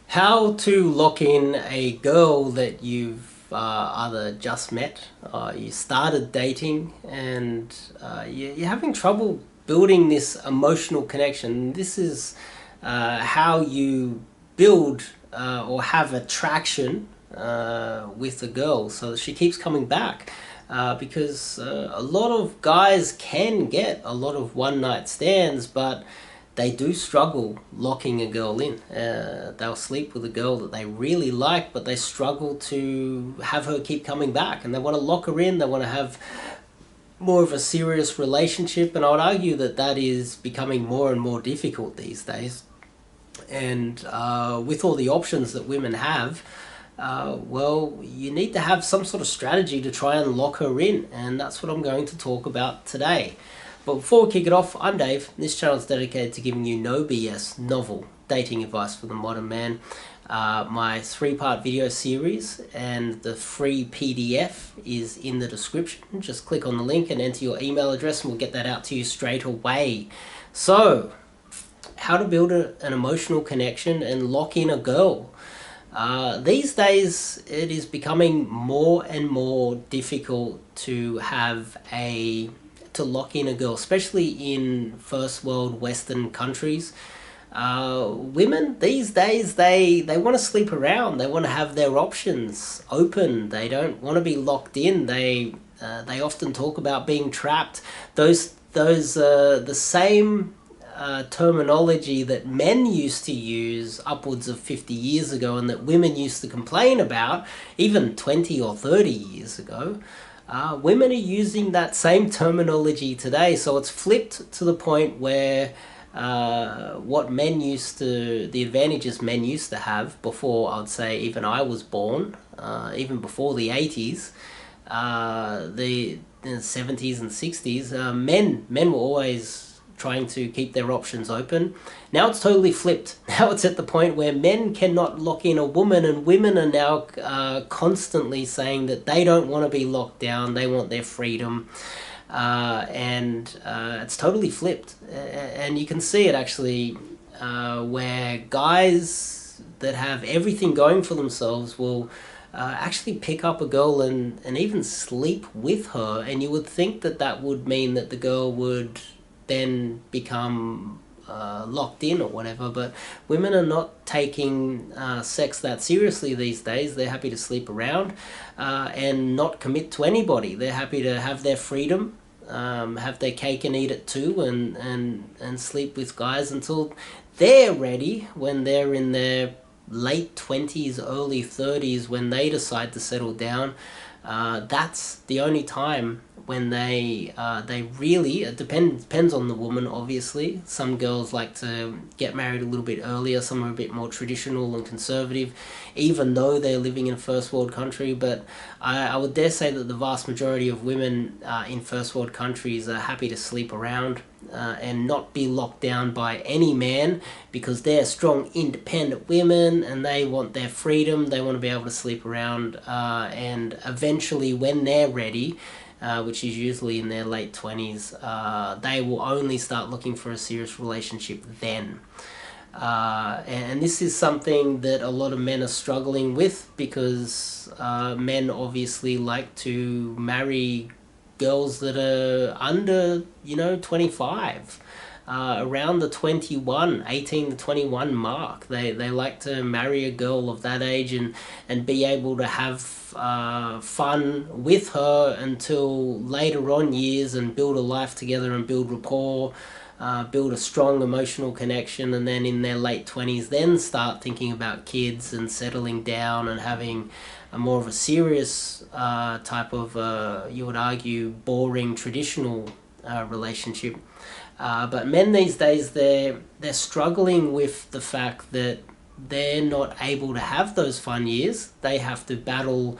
How to lock in a girl that you've either just met, you started dating, and you're having trouble building this emotional connection. This is how you build or have attraction with a girl so that she keeps coming back. Because a lot of guys can get a lot of one night stands, but they do struggle locking a girl in. They'll sleep with a girl that they really like, but they struggle to have her keep coming back, and they want to lock her in. They want to have more of a serious relationship, and I would argue that that is becoming more and more difficult these days. And with all the options that women have, well, you need to have some sort of strategy to try and lock her in, and that's what I'm going to talk about today. But before we kick it off, I'm Dave. This channel is dedicated to giving you no BS, novel dating advice for the modern man. My 3-part video series and the free PDF is in the description. Just click on the link and enter your email address and we'll get that out to you straight away. So, how to build an emotional connection and lock in a girl. These days, it is becoming more and more difficult to lock in a girl, especially in first world Western countries. Women these days, they want to sleep around. They want to have their options open. They don't want to be locked in. They often talk about being trapped. The same terminology that men used to use upwards of 50 years ago and that women used to complain about even 20 or 30 years ago. Women are using that same terminology today, so it's flipped to the point where the advantages men used to have before, I would say, even I was born, even before the 80s, the 70s and 60s, men were always trying to keep their options open. Now it's totally flipped. Now it's at the point where men cannot lock in a woman, and women are now constantly saying that they don't want to be locked down, they want their freedom. And it's totally flipped. And you can see it actually where guys that have everything going for themselves will actually pick up a girl and even sleep with her, and you would think that that would mean that the girl would then become locked in or whatever, but women are not taking sex that seriously these days. They're happy to sleep around and not commit to anybody. They're happy to have their freedom, have their cake and eat it too, and sleep with guys until they're ready, when they're in their late 20s, early 30s, when they decide to settle down. That's the only time when they really, it depends on the woman, obviously. Some girls like to get married a little bit earlier, some are a bit more traditional and conservative, even though they're living in a first world country. But I would dare say that the vast majority of women in first world countries are happy to sleep around and not be locked down by any man, because they're strong, independent women and they want their freedom. They want to be able to sleep around, and eventually when they're ready, which is usually in their late 20s, they will only start looking for a serious relationship then. And this is something that a lot of men are struggling with, because men obviously like to marry girls that are under, 25. Around the 18 to 21 mark. They like to marry a girl of that age and be able to have fun with her until later on years, and build a life together and build rapport, build a strong emotional connection, and then in their late 20s then start thinking about kids and settling down and having a more of a serious type of, you would argue, boring traditional relationship. But men these days, they're struggling with the fact that they're not able to have those fun years. They have to battle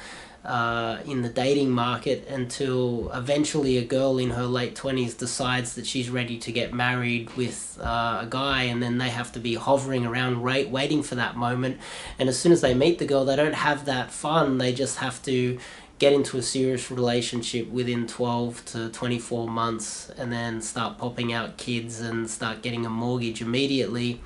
in the dating market until eventually a girl in her late 20s decides that she's ready to get married with a guy, and then they have to be hovering around waiting for that moment. And as soon as they meet the girl, they don't have that fun. They just have to get into a serious relationship within 12 to 24 months and then start popping out kids and start getting a mortgage immediately.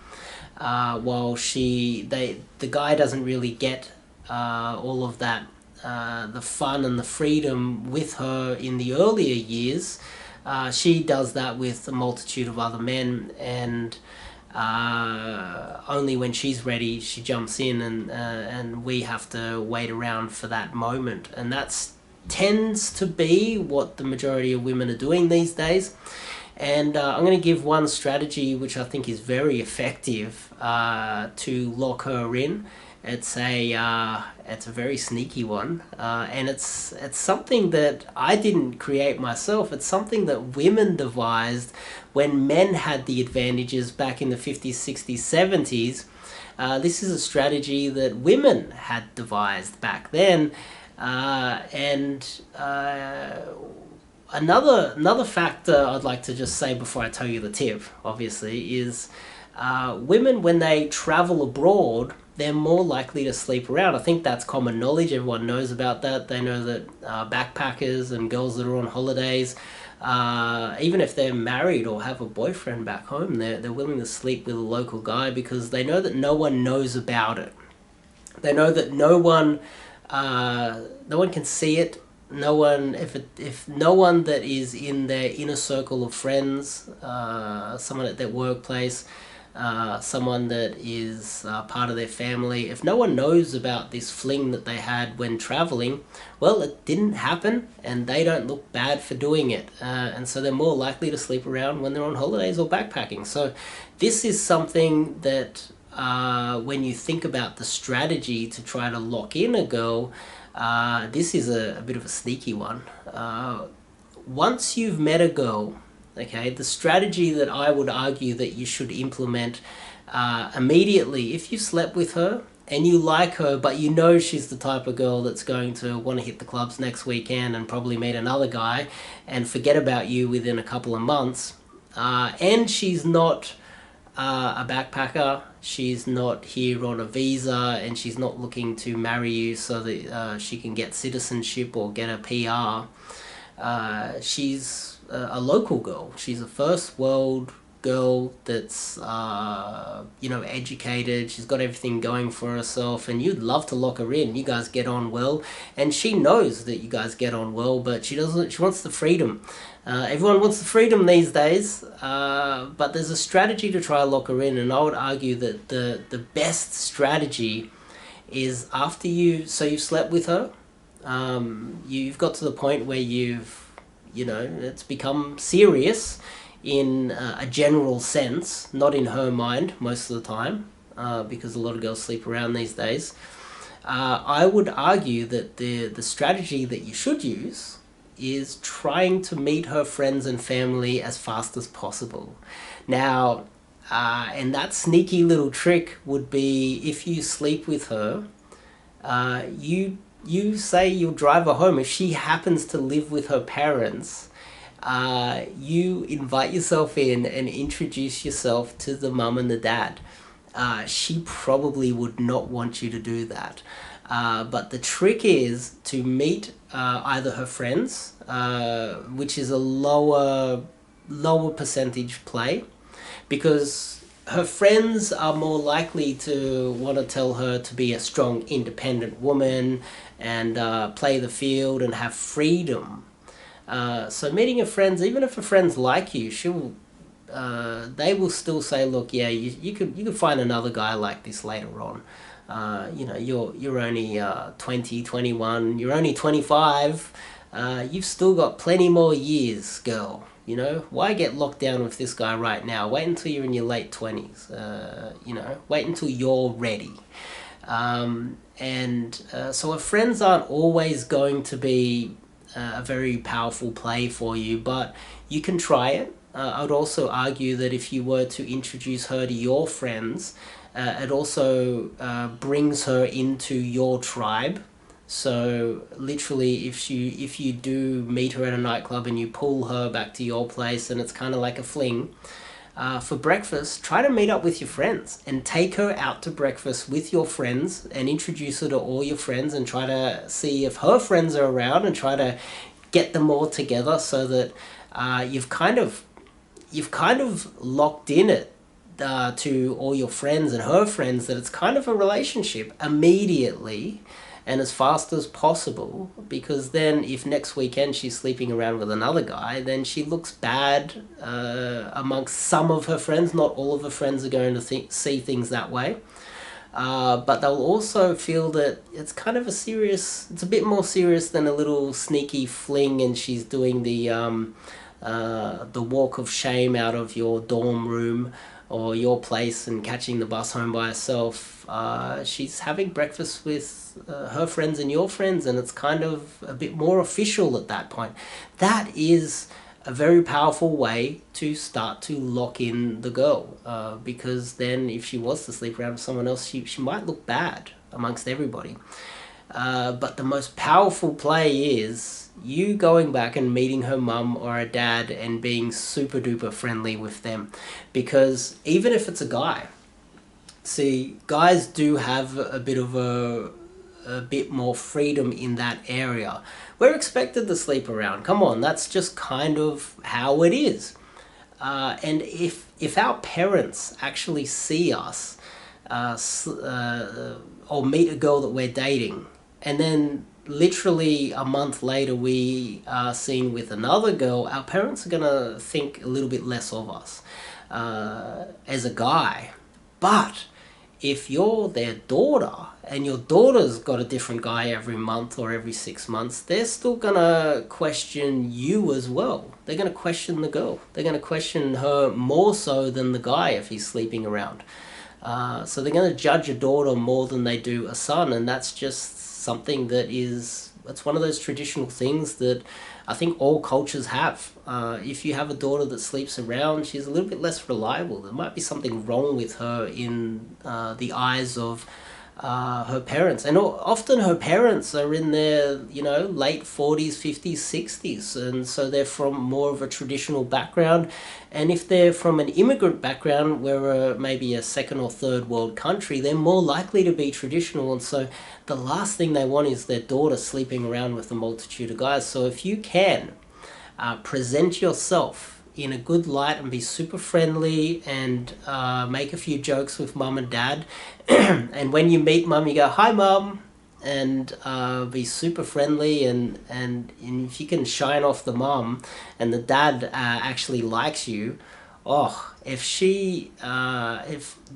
while the guy doesn't really get all of that, the fun and the freedom with her in the earlier years. She does that with a multitude of other men, and only when she's ready she jumps in, and we have to wait around for that moment. And that's tends to be what the majority of women are doing these days. And I'm going to give one strategy which I think is very effective to lock her in. It's a very sneaky one, and it's something that I didn't create myself. It's something that women devised when men had the advantages back in the 50s, 60s, 70s. This is a strategy that women had devised back then, and another factor I'd like to just say before I tell you the tip, obviously, is women, when they travel abroad, they're more likely to sleep around. I think that's common knowledge. Everyone knows about that. They know that backpackers and girls that are on holidays, even if they're married or have a boyfriend back home, they're willing to sleep with a local guy because they know that no one knows about it. They know that no one can see it. No one, if no one that is in their inner circle of friends, someone at their workplace, someone that is part of their family, if no one knows about this fling that they had when traveling, well, it didn't happen, and they don't look bad for doing it, and so they're more likely to sleep around when they're on holidays or backpacking. So this is something that when you think about the strategy to try to lock in a girl, this is a bit of a sneaky one. Once you've met a girl, okay, the strategy that I would argue that you should implement immediately, if you slept with her and you like her, but you know she's the type of girl that's going to want to hit the clubs next weekend and probably meet another guy and forget about you within a couple of months, and she's not a backpacker, she's not here on a visa, and she's not looking to marry you so that she can get citizenship or get a PR. She's a local girl. She's a first world girl that's educated. She's got everything going for herself, and you'd love to lock her in. You guys get on well, and she knows that you guys get on well, but she wants the freedom. Everyone wants the freedom these days, but there's a strategy to try to lock her in, and I would argue that the best strategy is after you've slept with her, you've got to the point where it's become serious in a general sense, not in her mind most of the time, because a lot of girls sleep around these days. I would argue that the strategy that you should use is trying to meet her friends and family as fast as possible. Now, and that sneaky little trick would be, if you sleep with her, you say you'll drive her home. If she happens to live with her parents, you invite yourself in and introduce yourself to the mum and the dad. She probably would not want you to do that. But the trick is to meet either her friends, which is a lower percentage play, because her friends are more likely to want to tell her to be a strong, independent woman and play the field and have freedom. So meeting her friends, even if her friends like you, they will still say, look, yeah, you could find another guy like this later on. You're only 20, 21, you're only 25. You've still got plenty more years, girl. Why get locked down with this guy right now? Wait until you're in your late 20s. Wait until you're ready. So her friends aren't always going to be a very powerful play for you, but you can try it. I would also argue that if you were to introduce her to your friends, it also brings her into your tribe. So literally, if you do meet her at a nightclub and you pull her back to your place, and it's kind of like a fling, for breakfast, try to meet up with your friends and take her out to breakfast with your friends and introduce her to all your friends, and try to see if her friends are around and try to get them all together, so that you've kind of locked in it to all your friends and her friends that it's kind of a relationship immediately and as fast as possible, because then if next weekend she's sleeping around with another guy, then she looks bad amongst some of her friends. Not all of her friends are going to see things that way. But they'll also feel that it's kind of it's a bit more serious than a little sneaky fling, and she's doing the walk of shame out of your dorm room or your place and catching the bus home by herself. She's having breakfast with her friends and your friends, and it's kind of a bit more official at that point. That is a very powerful way to start to lock in the girl, because then if she was to sleep around with someone else, she might look bad amongst everybody. But the most powerful play is you going back and meeting her mum or her dad and being super duper friendly with them. Because even if it's a guy, see, guys do have a bit more freedom in that area. We're expected to sleep around. Come on, that's just kind of how it is. And if our parents actually see us or meet a girl that we're dating, and then literally a month later we are seen with another girl, our parents are going to think a little bit less of us as a guy. But if you're their daughter and your daughter's got a different guy every month or every 6 months, they're still going to question you as well. They're going to question the girl. They're going to question her more so than the guy if he's sleeping around. So they're going to judge a daughter more than they do a son, and that's just something that's one of those traditional things that I think all cultures have. If you have a daughter that sleeps around, she's a little bit less reliable. There might be something wrong with her in the eyes of her parents. And often her parents are in their, late 40s, 50s, 60s. And so they're from more of a traditional background. And if they're from an immigrant background, where maybe a second or third world country, they're more likely to be traditional. And so the last thing they want is their daughter sleeping around with a multitude of guys. So if you can present yourself in a good light and be super friendly and make a few jokes with mum and dad, and when you meet mum, you go, "Hi, mum," and be super friendly, and if you can shine off the mum and the dad actually likes you, if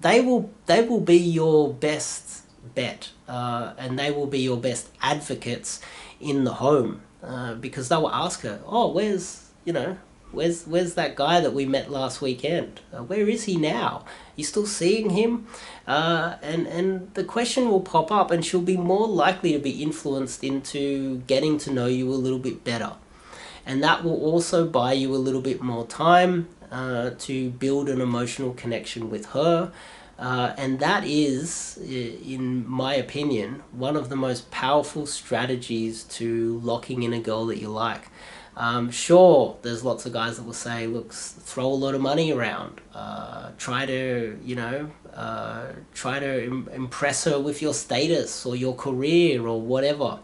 they will be your best bet, and they will be your best advocates in the home, because they will ask her, where's that guy that we met last weekend? Where is he now? You still seeing him? And the question will pop up, and she'll be more likely to be influenced into getting to know you a little bit better. And that will also buy you a little bit more time to build an emotional connection with her. And that is, in my opinion, one of the most powerful strategies to locking in a girl that you like. Sure, there's lots of guys that will say, look, throw a lot of money around, try to impress her with your status or your career or whatever.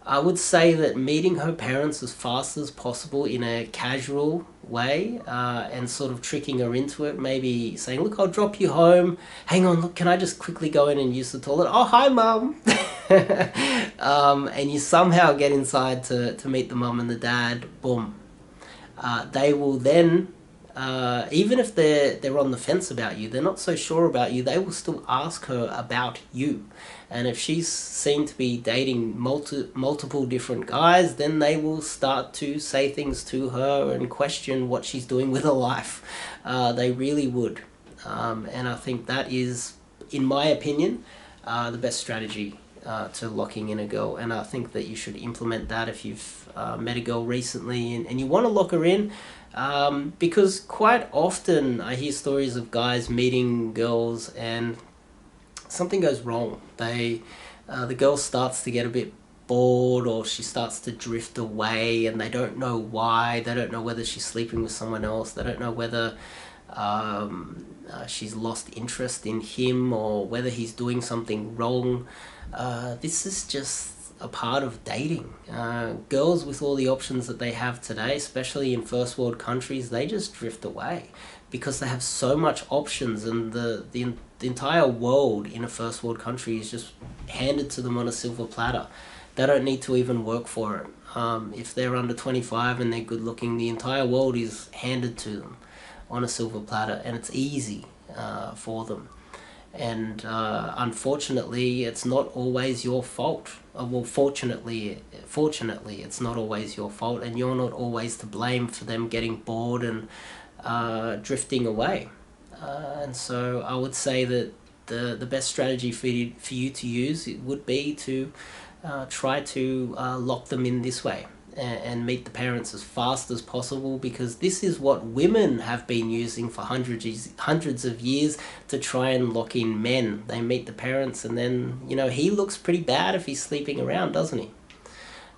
I would say that meeting her parents as fast as possible in a casual way, and sort of tricking her into it, maybe saying, look, I'll drop you home. Hang on, look, can I just quickly go in and use the toilet? Oh, hi, mum. And you somehow get inside to meet the mum and the dad. Boom. They will then, even if they're on the fence about you, they're not so sure about you, they will still ask her about you. And if she's seen to be dating multiple different guys, then they will start to say things to her and question what she's doing with her life. They really would. And I think that is, in my opinion, the best strategy to locking in a girl. And I think that you should implement that if you've met a girl recently and you want to lock her in. Because quite often I hear stories of guys meeting girls and something goes wrong. The girl starts to get a bit bored, or she starts to drift away, and they don't know why. They don't know whether she's sleeping with someone else. They don't know whether she's lost interest in him or whether he's doing something wrong. This is just a part of dating. Girls with all the options that they have today, especially in first world countries, they just drift away. because they have so much options, and the entire world in a first world country is just handed to them on a silver platter. They don't need to even work for it. If they're under 25 and they're good looking, the entire world is handed to them on a silver platter, and it's easy for them. And unfortunately, it's not always your fault. Well, fortunately, it's not always your fault, and you're not always to blame for them getting bored and drifting away. And so I would say that the best strategy for you to use, it would be to try to lock them in this way, and meet the parents as fast as possible, because this is what women have been using for hundreds of years to try and lock in men. They meet the parents, and then, you know, he looks pretty bad if he's sleeping around, doesn't he?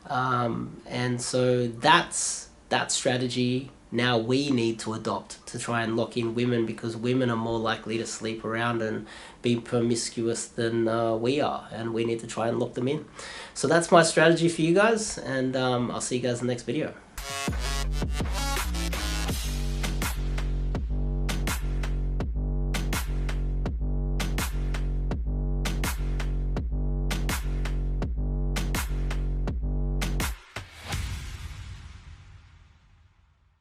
And so that's that strategy now we need to adopt to try and lock in women, because women are more likely to sleep around and be promiscuous than we are, and we need to try and lock them in. So that's my strategy for you guys, and I'll see you guys in the next video.